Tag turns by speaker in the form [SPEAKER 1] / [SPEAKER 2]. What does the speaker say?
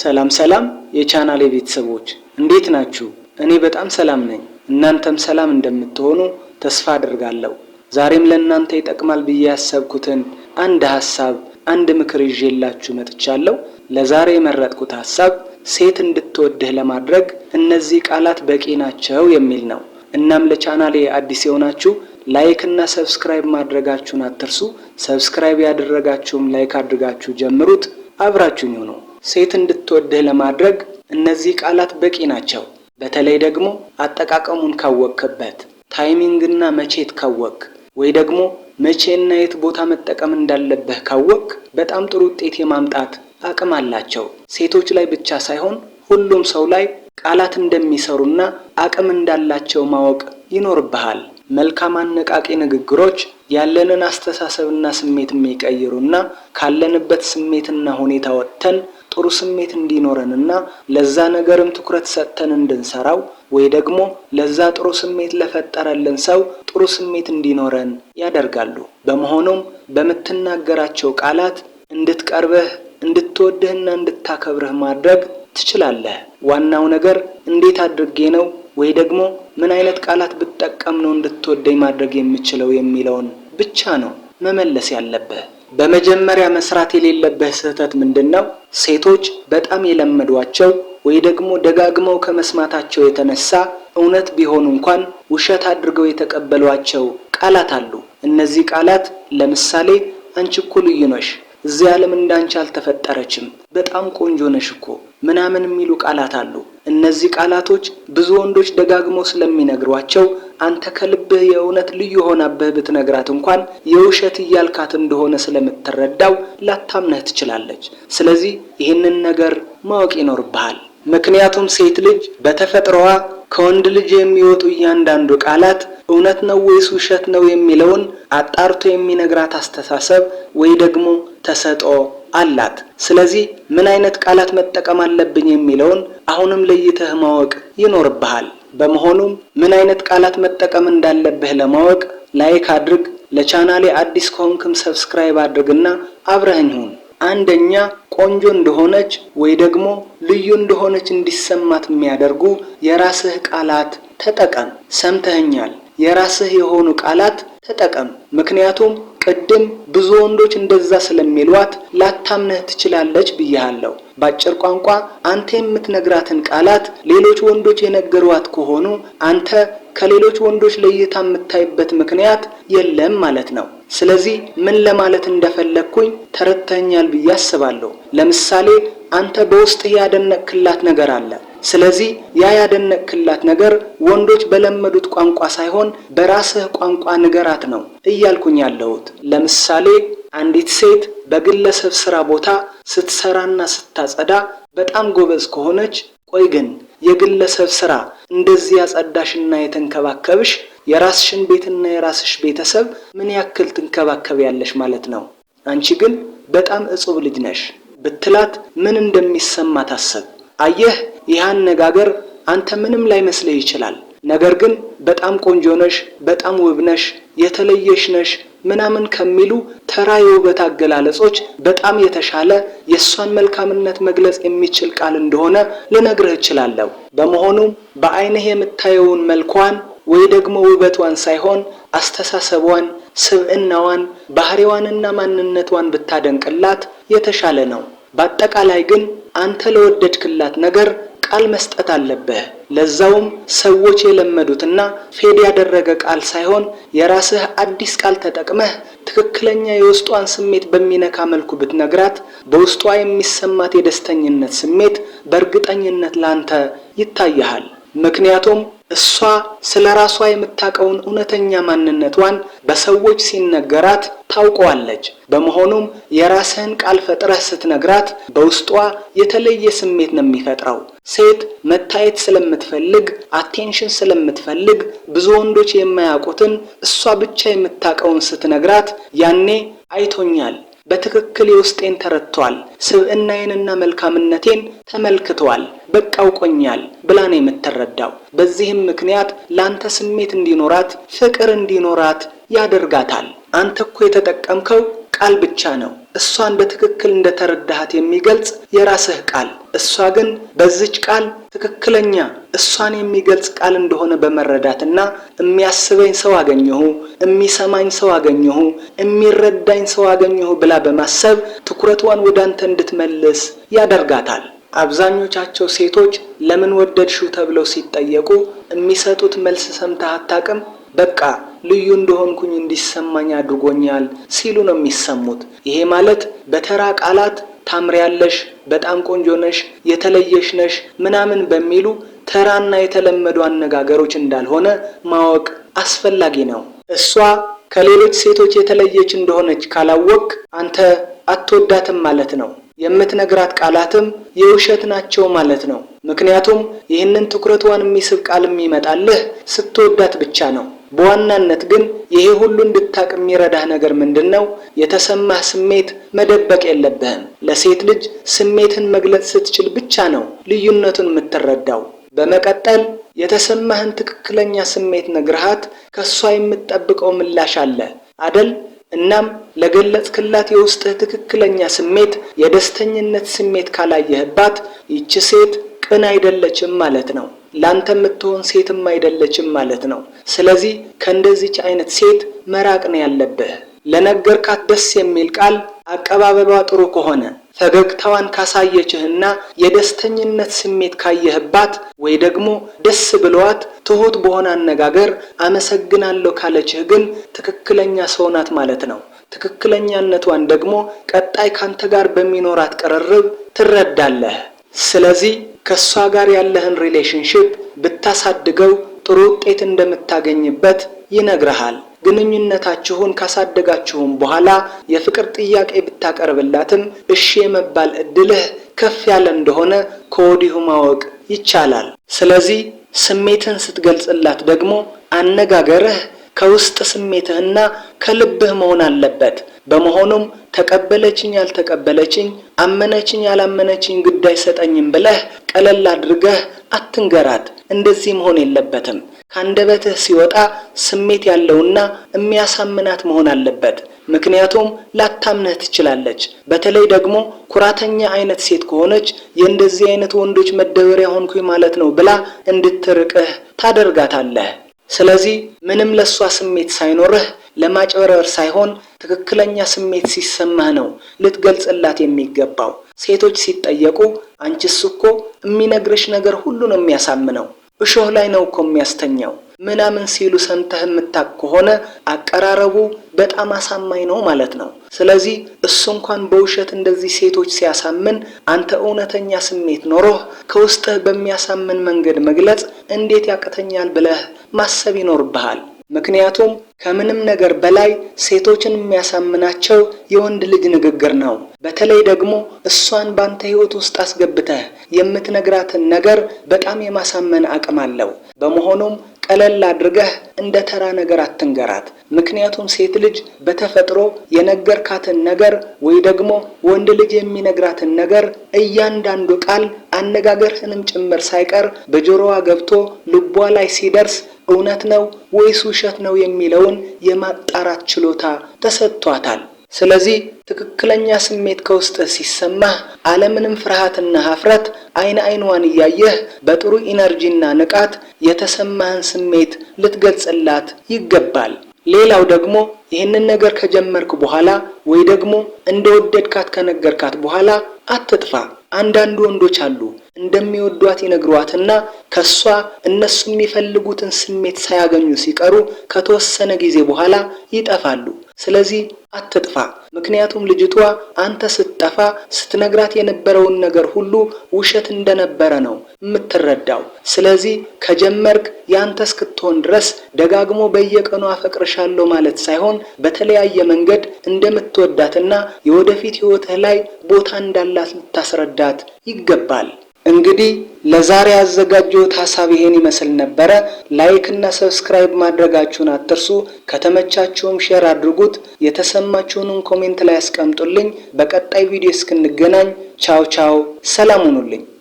[SPEAKER 1] ሰላም የቻናሌ ቤተሰቦች እንዴት ናችሁ? እኔ በጣም ሰላም ነኝ። እናንተም ሰላም እንደምትሆኑ ተስፋ አደርጋለሁ። ዛሬም ለእናንተ ይጠቅማል ብዬ ያሰብኩትን አንድ ሐሳብ አንድ ምክር ይዤላችሁ መጥቻለሁ። ለዛሬ የመረጥኩት ሐሳብ ሴት እንድትወድህ ለማድረግ እነዚህ ቃላት በቂ ናቸው የሚል ነው። እናም ለቻናሌ አዲስ የሆናችሁ ላይክ እና ሰብስክራይብ ማድረጋችሁን አትርሱ። ሰብስክራይብ ያደረጋችሁም ላይክ አድርጋችሁ ጀምሩት። አብራችሁኝ ሁኑ። ሴት እንድትወድህ ለማድረግ እነዚህ ቃላት በቂ ናቸው። በተለይ ደግሞ አጠቃቀሙን ካወቅበት፣ ታይሚንግና መቼት ካወቅ ወይ ደግሞ መቼና የት ቦታ መጠቀም እንዳለብህ ካወቅ በጣም ጥሩ ውጤት የማምጣት አቅም አላቸው። ሴቶች ላይ ብቻ ሳይሆን ሁሉም ሰው ላይ ቃላት እንደሚሰሩና አቅም እንዳላቸው ማወቅ ይኖርብሃል። መልካም አነቃቂ ንግግሮች ያለንን አስተሳሰብና ስሜት የሚቀይሩና ካለንበት ስሜትና ሁኔታ ወጥተን ጥሩ ስሜት እንዲኖረንና ለዛ ነገርም ትኩረት ሰጥተን እንድንሰራው ወይ ደግሞ ለዛ ጥሩ ስሜት ለፈጠረልን ሰው ጥሩ ስሜት እንዲኖረን ያደርጋሉ። በመሆኑም በምትናገራቸው ቃላት እንድትቀርብህ፣ እንድትወድህና እንድታከብርህ ማድረግ ትችላለህ። ዋናው ነገር እንዴት አድርጌ ነው ወይ ደግሞ ምን አይነት ቃላት ብትጠቀም ነው እንድትወደኝ ማድረግ የምችለው የሚለውን ብቻ ነው መመለስ ያለብህ። በመጀመሪያ መስራት የሌለብህ ስህተት ምንድነው? ሴቶች በጣም የለመዷቸው ወይ ደግሞ ደጋግመው ከመስማታቸው የተነሳ እውነት ቢሆኑ እንኳን ውሸት አድርገው የተቀበሏቸው ቃላት አሉ። እነዚህ ቃላት ለምሳሌ አንቺ እኮ ልዩ ነሽ፣ እዚህ ዓለም እንዳንቺ አልተፈጠረችም፣ በጣም ቆንጆ ነሽ እኮ ምናምን የሚሉ ቃላት አሉ። እነዚህ ቃላቶች ብዙ ወንዶች ደጋግመው ስለሚነግሯቸው አንተ ከልብህ የእውነት ልዩ ሆናብህ ብትነግራት እንኳን የውሸት እያልካት እንደሆነ ስለምትረዳው ላታምነህ ትችላለች። ስለዚህ ይህንን ነገር ማወቅ ይኖርብሃል። ምክንያቱም ሴት ልጅ በተፈጥሮዋ ከወንድ ልጅ የሚወጡ እያንዳንዱ ቃላት እውነት ነው ወይስ ውሸት ነው የሚለውን አጣርቶ የሚነግራት አስተሳሰብ ወይ ደግሞ ተሰጥኦ አላት። ስለዚህ ምን አይነት ቃላት መጠቀም አለብኝ የሚለውን አሁንም ለይተህ ማወቅ ይኖርብሃል። በመሆኑም ምን አይነት ቃላት መጠቀም እንዳለብህ ለማወቅ ላይክ አድርግ፣ ለቻናሌ አዲስ ከሆንክም ሰብስክራይብ አድርግና አብረኸኝ ሁን። አንደኛ፣ ቆንጆ እንደሆነች ወይ ደግሞ ልዩ እንደሆነች እንዲሰማት የሚያደርጉ የራስህ ቃላት ተጠቀም። ሰምተኸኛል? የራስህ የሆኑ ቃላት ተጠቀም። ምክንያቱም ቅድም ብዙ ወንዶች እንደዛ ስለሚሏት ላታምነህ ትችላለች ብያለሁ። ባጭር ቋንቋ አንተ የምትነግራትን ቃላት ሌሎች ወንዶች የነገሯት ከሆኑ አንተ ከሌሎች ወንዶች ለይታ የምታይበት ምክንያት የለም ማለት ነው። ስለዚህ ምን ለማለት እንደፈለግኩኝ ተረድተኛል ብዬ አስባለሁ። ለምሳሌ አንተ በውስጥህ ያደነቅክላት ነገር አለ። ስለዚህ ያ ያደነቅክላት ነገር ወንዶች በለመዱት ቋንቋ ሳይሆን በራስህ ቋንቋ ንገራት ነው እያልኩኝ ያለሁት። ለምሳሌ አንዲት ሴት በግለሰብ ስራ ቦታ ስትሰራና ስታጸዳ በጣም ጎበዝ ከሆነች፣ ቆይ ግን የግለሰብ ስራ እንደዚህ ያጸዳሽና የተንከባከብሽ የራስሽን ቤትና የራስሽ ቤተሰብ ምን ያክል ትንከባከቢያለሽ ማለት ነው? አንቺ ግን በጣም እጹብ ልጅ ነሽ ብትላት ምን እንደሚሰማ ታሰብ። አየህ፣ ይህ አነጋገር አንተ ምንም ላይመስልህ ይችላል። ነገር ግን በጣም ቆንጆ ነሽ፣ በጣም ውብ ነሽ፣ የተለየሽ ነሽ ምናምን ከሚሉ ተራ የውበት አገላለጾች በጣም የተሻለ የእሷን መልካምነት መግለጽ የሚችል ቃል እንደሆነ ልነግርህ እችላለሁ። በመሆኑም በአይንህ የምታየውን መልኳን ወይ ደግሞ ውበቷን ሳይሆን አስተሳሰቧን፣ ስብዕናዋን፣ ባህሪዋንና ማንነቷን ብታደንቅላት የተሻለ ነው። በአጠቃላይ ግን አንተ ለወደድክላት ነገር ቃል መስጠት አለብህ። ለዛውም ሰዎች የለመዱትና ፌድ ያደረገ ቃል ሳይሆን የራስህ አዲስ ቃል ተጠቅመህ ትክክለኛ የውስጧን ስሜት በሚነካ መልኩ ብትነግራት በውስጧ የሚሰማት የደስተኝነት ስሜት በእርግጠኝነት ላንተ ይታያል። ምክንያቱም እሷ ስለ ራሷ የምታውቀውን እውነተኛ ማንነቷን በሰዎች ሲነገራት ታውቀዋለች። በመሆኑም የራስህን ቃል ፈጥረህ ስትነግራት በውስጧ የተለየ ስሜት ነው የሚፈጥረው። ሴት መታየት ስለምትፈልግ፣ አቴንሽን ስለምትፈልግ ብዙ ወንዶች የማያውቁትን እሷ ብቻ የምታውቀውን ስትነግራት ያኔ አይቶኛል፣ በትክክል የውስጤን ተረድቷል፣ ስብዕናዬንና መልካምነቴን ተመልክቷል፣ በቃ አውቆኛል ብላ ነው የምትረዳው። በዚህም ምክንያት ላንተ ስሜት እንዲኖራት፣ ፍቅር እንዲኖራት ያደርጋታል። አንተ እኮ የተጠቀምከው ቃል ብቻ ነው። እሷን በትክክል እንደተረዳሃት የሚገልጽ የራስህ ቃል። እሷ ግን በዚች ቃል ትክክለኛ እሷን የሚገልጽ ቃል እንደሆነ በመረዳትና የሚያስበኝ ሰው አገኘሁ፣ የሚሰማኝ ሰው አገኘሁ፣ የሚረዳኝ ሰው አገኘሁ ብላ በማሰብ ትኩረቷን ወደ አንተ እንድትመልስ ያደርጋታል። አብዛኞቻቸው ሴቶች ለምን ወደድሽው ተብለው ሲጠየቁ የሚሰጡት መልስ ሰምተህ አታውቅም? በቃ ልዩ እንደሆንኩኝ እንዲሰማኝ አድርጎኛል ሲሉ ነው የሚሰሙት። ይሄ ማለት በተራ ቃላት ታምሪያለሽ፣ በጣም ቆንጆ ነሽ፣ የተለየሽ ነሽ ምናምን በሚሉ ተራና የተለመዱ አነጋገሮች እንዳልሆነ ማወቅ አስፈላጊ ነው። እሷ ከሌሎች ሴቶች የተለየች እንደሆነች ካላወቅ አንተ አትወዳትም ማለት ነው። የምትነግራት ቃላትም የውሸት ናቸው ማለት ነው። ምክንያቱም ይህንን ትኩረቷን የሚስብ ቃል የሚመጣልህ ስትወዳት ብቻ ነው። በዋናነት ግን ይሄ ሁሉ እንድታቅ የሚረዳህ ነገር ምንድነው? የተሰማህ ስሜት መደበቅ የለብህም። ለሴት ልጅ ስሜትን መግለጽ ስትችል ብቻ ነው ልዩነቱን የምትረዳው። በመቀጠል የተሰማህን ትክክለኛ ስሜት ነግረሃት ከሷ የምትጠብቀው ምላሽ አለ አደል? እናም ለገለጽክላት የውስጥህ ትክክለኛ ስሜት የደስተኝነት ስሜት ካላየህባት ይቺ ሴት ቅን አይደለችም ማለት ነው። ላንተ የምትሆን ሴትም አይደለችም ማለት ነው። ስለዚህ ከእንደዚች አይነት ሴት መራቅ ነው ያለብህ። ለነገርካት ደስ የሚል ቃል አቀባበሏ ጥሩ ከሆነ ፈገግታዋን ካሳየችህና የደስተኝነት ስሜት ካየህባት ወይ ደግሞ ደስ ብሏት ትሁት በሆነ አነጋገር አመሰግናለሁ ካለችህ ግን ትክክለኛ ሰው ናት ማለት ነው። ትክክለኛነቷን ደግሞ ቀጣይ ካንተ ጋር በሚኖራት ቅርርብ ትረዳለህ። ስለዚህ ከሷ ጋር ያለህን ሪሌሽንሺፕ ብታሳድገው ጥሩ ውጤት እንደምታገኝበት ይነግርሃል። ግንኙነታችሁን ካሳደጋችሁም በኋላ የፍቅር ጥያቄ ብታቀርብላትም እሺ የመባል እድልህ ከፍ ያለ እንደሆነ ከወዲሁ ማወቅ ይቻላል። ስለዚህ ስሜትን ስትገልጽላት ደግሞ አነጋገርህ ከውስጥ ስሜትህና ከልብህ መሆን አለበት። በመሆኑም ተቀበለችኝ ያልተቀበለችኝ፣ አመነችኝ ያላመነችኝ ግድ አይሰጠኝም ብለህ ቀለል አድርገህ አትንገራት። እንደዚህ መሆን የለበትም። ካንደበትህ ሲወጣ ስሜት ያለውና የሚያሳምናት መሆን አለበት። ምክንያቱም ላታምነህ ትችላለች። በተለይ ደግሞ ኩራተኛ አይነት ሴት ከሆነች የእንደዚህ አይነት ወንዶች መደበሪያ ሆንኩኝ ማለት ነው ብላ እንድትርቅህ ታደርጋታለህ። ስለዚህ ምንም ለሷ ስሜት ሳይኖርህ ለማጭበርበር ሳይሆን ትክክለኛ ስሜት ሲሰማህ ነው ልትገልጽላት የሚገባው። ሴቶች ሲጠየቁ አንቺስ እኮ የሚነግርሽ ነገር ሁሉ ነው የሚያሳምነው፣ እሾህ ላይ ነው እኮ የሚያስተኛው ምናምን ሲሉ ሰምተህ የምታውቅ ከሆነ አቀራረቡ በጣም አሳማኝ ነው ማለት ነው። ስለዚህ እሱ እንኳን በውሸት እንደዚህ ሴቶች ሲያሳምን አንተ እውነተኛ ስሜት ኖሮህ ከውስጥህ በሚያሳምን መንገድ መግለጽ እንዴት ያቅተኛል ብለህ ማሰብ ይኖርብሃል። ምክንያቱም ከምንም ነገር በላይ ሴቶችን የሚያሳምናቸው የወንድ ልጅ ንግግር ነው። በተለይ ደግሞ እሷን ባንተ ህይወት ውስጥ አስገብተህ የምትነግራትን ነገር በጣም የማሳመን አቅም አለው። በመሆኑም ቀለል አድርገህ እንደ ተራ ነገር አትንገራት። ምክንያቱም ሴት ልጅ በተፈጥሮ የነገርካትን ነገር ወይ ደግሞ ወንድ ልጅ የሚነግራትን ነገር እያንዳንዱ ቃል አነጋገርህንም ጭምር ሳይቀር በጆሮዋ ገብቶ ልቧ ላይ ሲደርስ እውነት ነው ወይስ ውሸት ነው የሚለውን የማጣራት ችሎታ ተሰጥቷታል። ስለዚህ ትክክለኛ ስሜት ከውስጥ ሲሰማህ አለምንም ፍርሃትና ሀፍረት አይኗን እያየህ በጥሩ ኢነርጂና ንቃት የተሰማህን ስሜት ልትገልጽላት ይገባል። ሌላው ደግሞ ይህንን ነገር ከጀመርክ በኋላ ወይ ደግሞ እንደወደድካት ከነገርካት በኋላ አትጥፋ። አንዳንድ ወንዶች አሉ እንደሚወዷት ይነግሯትና ከሷ እነሱ የሚፈልጉትን ስሜት ሳያገኙ ሲቀሩ ከተወሰነ ጊዜ በኋላ ይጠፋሉ። ስለዚህ አትጥፋ። ምክንያቱም ልጅቷ አንተ ስትጠፋ ስትነግራት የነበረውን ነገር ሁሉ ውሸት እንደነበረ ነው የምትረዳው። ስለዚህ ከጀመርክ ያንተ እስክትሆን ድረስ ደጋግሞ በየቀኑ አፈቅርሻለሁ ማለት ሳይሆን በተለያየ መንገድ እንደምትወዳትና የወደፊት ህይወትህ ላይ ቦታ እንዳላት ልታስረዳት ይገባል። እንግዲህ ለዛሬ ያዘጋጀሁት ሐሳብ ይሄን ይመስል ነበረ። ላይክ እና ሰብስክራይብ ማድረጋችሁን አትርሱ። ከተመቻችሁም ሼር አድርጉት። የተሰማችሁንም ኮሜንት ላይ አስቀምጡልኝ። በቀጣይ ቪዲዮ እስክንገናኝ ቻው ቻው፣ ሰላም ሁኑልኝ።